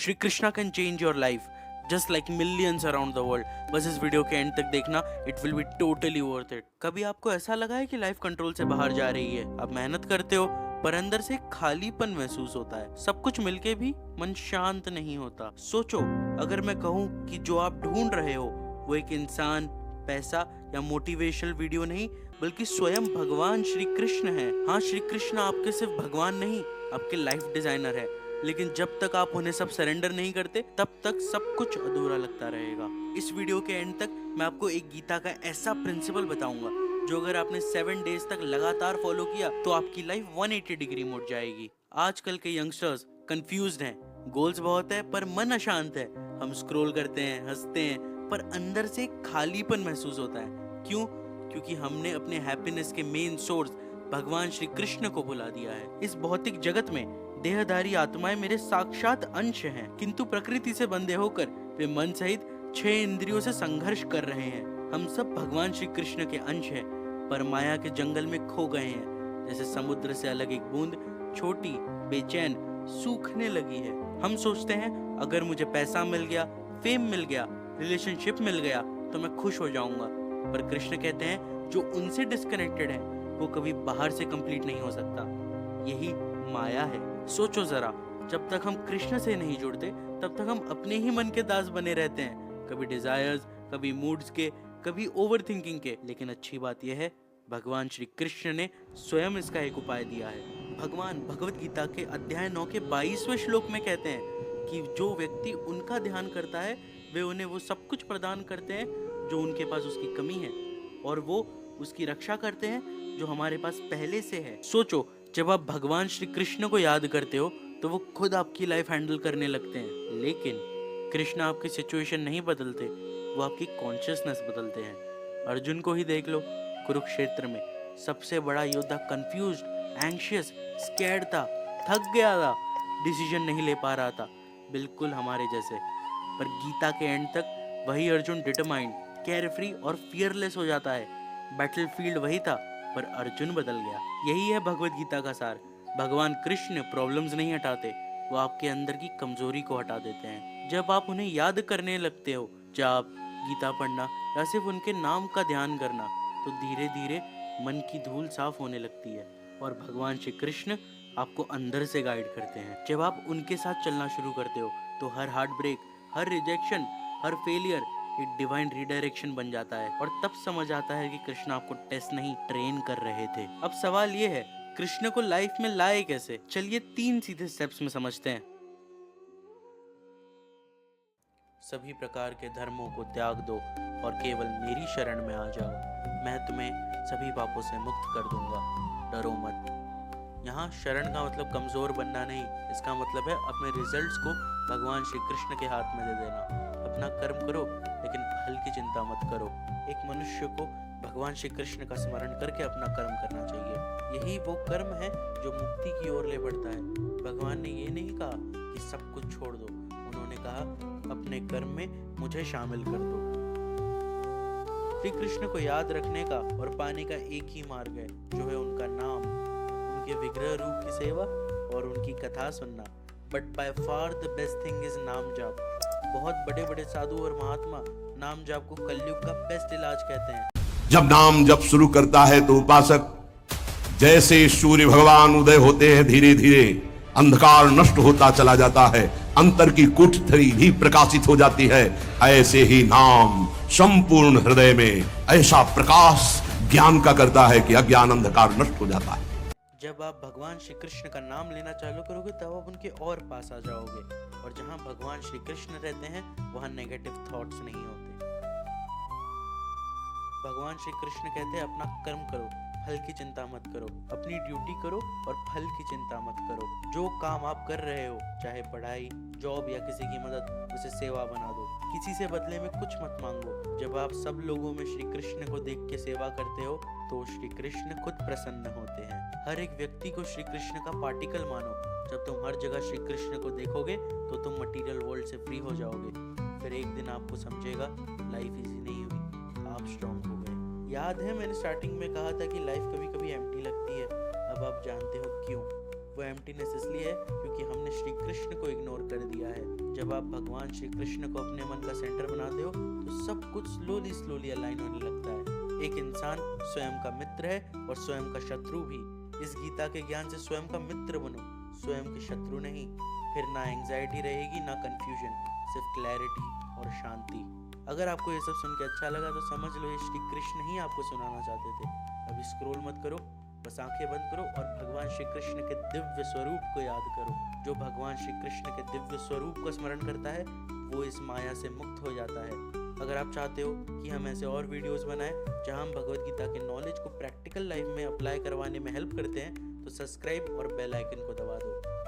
Shri Krishna can change your life just like millions around the world. बस इस video के and तक देखना, it will be totally worth it. कभी आपको ऐसा लगा है कि लाइफ कंट्रोल से बाहर जा रही है? आप मेहनत करते हो पर अंदर से खालीपन महसूस होता है, सब कुछ मिलके भी मन शांत नहीं होता। सोचो, अगर मैं कहूँ कि जो आप ढूंढ रहे हो वो एक इंसान, पैसा या मोटिवेशनल वीडियो नहीं, बल्कि स्वयं भगवान श्री कृष्ण है। हाँ, श्री कृष्ण आपके सिर्फ भगवान नहीं, आपके लाइफ डिजाइनर है। लेकिन जब तक आप उन्हें सब सरेंडर नहीं करते, तब तक सब कुछ अधूरा लगता रहेगा। इस वीडियो के एंड तक मैं आपको एक गीता का ऐसा प्रिंसिपल बताऊंगा जो अगर आपने 7 डेज तक लगातार फॉलो किया तो आपकी लाइफ 180 डिग्री मुड़ जाएगी। आजकल के यंगस्टर्स कंफ्यूज्ड हैं, गोल्स बहुत है पर मन अशांत है। हम स्क्रॉल करते हैं, हंसते हैं, पर अंदर से खालीपन महसूस होता है। क्यों? क्योंकि हमने अपने हैप्पीनेस के मेन सोर्स भगवान श्री कृष्ण को भुला दिया है। इस भौतिक जगत में देहधारी आत्माएं मेरे साक्षात अंश हैं, किंतु प्रकृति से बंधे होकर वे मन सहित 6 इंद्रियों से संघर्ष कर रहे हैं। हम सब भगवान श्री कृष्ण के अंश हैं, पर माया के जंगल में खो गए हैं। जैसे समुद्र से अलग एक बूंद छोटी, बेचैन, सूखने लगी है। हम सोचते हैं अगर मुझे पैसा मिल गया, फेम मिल गया, रिलेशनशिप मिल गया तो मैं खुश हो जाऊंगा। पर कृष्ण कहते हैं जो उनसे डिस्कनेक्टेड है वो कभी बाहर से कंप्लीट नहीं हो सकता। यही माया है। सोचो जरा, जब तक हम कृष्ण से नहीं जुड़ते तब तक हम अपने ही मन के दास बने रहते हैं, कभी डिजायर्स, कभी मूड्स के, कभी ओवरथिंकिंग के। लेकिन अच्छी बात यह है, भगवान श्री कृष्ण ने स्वयं इसका एक उपाय दिया है। भगवान भगवत गीता के अध्याय 9 के 22वें श्लोक में कहते हैं कि जो व्यक्ति उनका ध्यान करता है वे उन्हें वो सब कुछ प्रदान करते हैं जो उनके पास उसकी कमी है, और वो उसकी रक्षा करते हैं जो हमारे पास पहले से है। सोचो, जब आप भगवान श्री कृष्ण को याद करते हो तो वो खुद आपकी लाइफ हैंडल करने लगते हैं। लेकिन कृष्ण आपकी सिचुएशन नहीं बदलते, वो आपकी कॉन्शियसनेस बदलते हैं। अर्जुन को ही देख लो, कुरुक्षेत्र में सबसे बड़ा योद्धा कंफ्यूज्ड, एंग्शियस, स्कैर्ड था, थक गया था, डिसीजन नहीं ले पा रहा था, बिल्कुल हमारे जैसे। पर गीता के एंड तक वही अर्जुन डिटरमाइंड, केयरफ्री और फियरलेस हो जाता है। बैटलफील्ड वही था पर अर्जुन बदल गया। यही है भगवत गीता का सार। भगवान कृष्ण प्रॉब्लम्स नहीं हटाते, वो आपके अंदर की कमजोरी को हटा देते हैं। जब आप उन्हें याद करने लगते हो, जाप, गीता पढ़ना या सिर्फ उनके नाम का ध्यान करना, तो धीरे धीरे मन की धूल साफ होने लगती है और भगवान श्री कृष्ण आपको अंदर से गाइड करते हैं। जब आप उनके साथ चलना शुरू करते हो तो हर हार्ट ब्रेक, हर रिजेक्शन, हर फेलियर एक डिवाइन रीडायरेक्शन बन जाता है, और तब समझ आता है कि कृष्ण आपको टेस्ट नहीं, ट्रेन कर रहे थे। अब सवाल ये है, कृष्ण को लाइफ में लाए कैसे? चलिए 3 सीधे स्टेप्स में समझते हैं। सभी प्रकार के धर्मों को त्याग दो और केवल मेरी शरण में आ जाओ। मैं तुम्हें सभी पापों से मुक्त कर दूंगा, डरो मत। यहाँ शरण का मतलब कमजोर बनना नहीं, इसका मतलब है अपने रिजल्ट्स को भगवान श्री कृष्ण के हाथ में दे देना। अपना कर्म करो लेकिन फल की चिंता मत करो। एक मनुष्य को भगवान श्री कृष्ण का स्मरण करके अपना कर्म करना चाहिए। यही वो कर्म है जो मुक्ति की ओर ले बढ़ता है। भगवान ने ये नहीं कहा कि सब कुछ छोड़ दो, उन्होंने कहा अपने कर्म में मुझे शामिल कर दो। श्री कृष्ण को याद रखने का और पाने का एक ही मार्ग है, जो है उनका नाम, उनके विग्रह रूप की सेवा और उनकी कथा सुनना। But by far the best thing is नाम जाप। बहुत बड़े बड़े साधु और महात्मा नाम जाप को कलयुग का बेस्ट इलाज कहते हैं। जब नाम जप शुरू करता है तो उपासक जैसे सूर्य भगवान उदय होते हैं, धीरे धीरे अंधकार नष्ट होता चला जाता है, अंतर की कुठरी भी प्रकाशित हो जाती है। ऐसे ही नाम संपूर्ण हृदय में ऐसा प्रकाश ज्ञान का करता है कि अज्ञान अंधकार नष्ट हो जाता है। जब आप भगवान श्री कृष्ण का नाम लेना चालू करोगे तब आप उनके और पास आ जाओगे, और जहां भगवान श्री कृष्ण रहते हैं वहां नेगेटिव थॉट्स नहीं होते। भगवान श्री कृष्ण कहते हैं अपना कर्म करो, फल की चिंता मत करो। अपनी ड्यूटी करो और फल की चिंता मत करो। जो काम आप कर रहे हो, चाहे पढ़ाई, जॉब या किसी की मदद, उसे सेवा बना दो। किसी से बदले में कुछ मत मांगो। जब आप सब लोगों में श्री कृष्ण को देख के सेवा करते हो तो श्री कृष्ण खुद प्रसन्न होते हैं। हर एक व्यक्ति को श्री कृष्ण का पार्टिकल मानो। जब तुम हर जगह श्री कृष्ण को देखोगे तो तुम मटेरियल वर्ल्ड से फ्री हो जाओगे। फिर एक दिन आपको समझेगा लाइफ इजी नहीं हुई, आप स्ट्रॉन्ग हो गए। याद है मैंने स्टार्टिंग में कहा था कि लाइफ कभी कभी एम्प्टी लगती है। अब आप जानते हो क्यों। वो एम्प्टीनेस इसलिए है क्योंकि हमने श्री कृष्ण को इग्नोर कर दिया है। जब आप भगवान श्री कृष्ण को अपने मन का सेंटर बनाते हो तो सब कुछ स्लोली अलाइन होने लगता है। एक इंसान स्वयं का मित्र है और स्वयं का शत्रु भी। इस गीता के ज्ञान से स्वयं का मित्र बनो, स्वयं के शत्रु नहीं। फिर ना एंग्जाइटी रहेगी, ना कंफ्यूजन, सिर्फ क्लैरिटी और शांति। अगर आपको ये सब सुन के अच्छा लगा तो समझ लो ये श्री कृष्ण ही आपको सुनाना चाहते थे। अभी स्क्रॉल मत करो, बस आंखें बंद करो और भगवान श्री कृष्ण के दिव्य स्वरूप को याद करो। जो भगवान श्री कृष्ण के दिव्य स्वरूप का स्मरण करता है वो इस माया से मुक्त हो जाता है। अगर आप चाहते हो कि हम ऐसे और वीडियोस बनाएं जहां हम भगवत गीता के नॉलेज को प्रैक्टिकल लाइफ में अप्लाई करवाने में हेल्प करते हैं तो सब्सक्राइब और बेल आइकन को दबा दो।